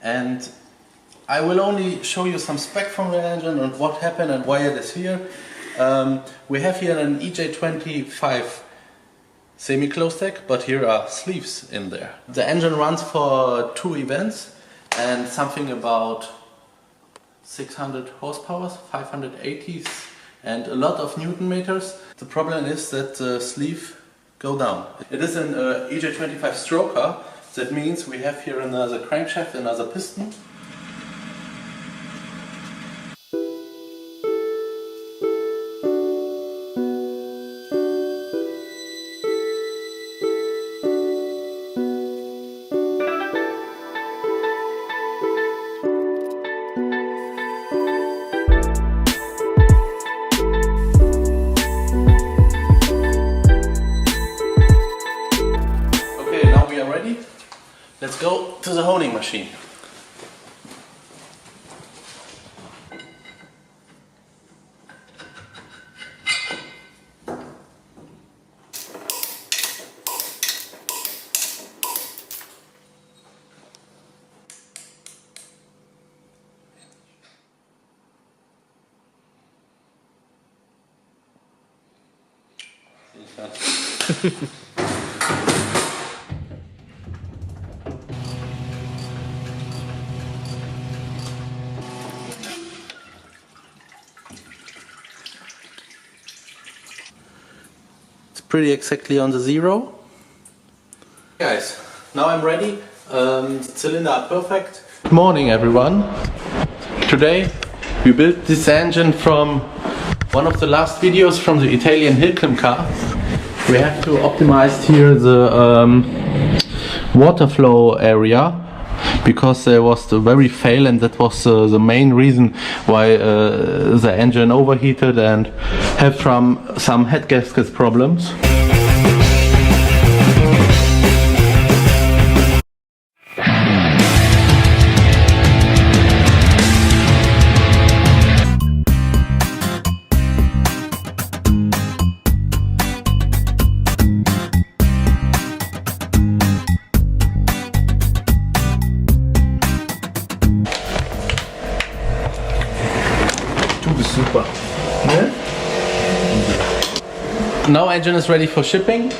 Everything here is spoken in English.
and I will only show you some spec from the engine and what happened and why it is here. We have here an EJ25 semi-closed deck, but here are sleeves in there. The engine runs for 2 events and something about 600 horsepower, 580s and a lot of Newton meters. The problem is that the sleeve go down. It is an EJ25 stroker. That means we have here another crankshaft, another piston. Let's go to the honing machine. Pretty exactly on the 0. Guys, now I'm ready. Cylinder are perfect. Good morning everyone. Today we built this engine from one of the last videos from the Italian Hillclimb car. We have to optimize here the water flow area, because there was the very fail, and that was the main reason why the engine overheated and have some head gaskets problems. Super. Yeah? Now engine is ready for shipping.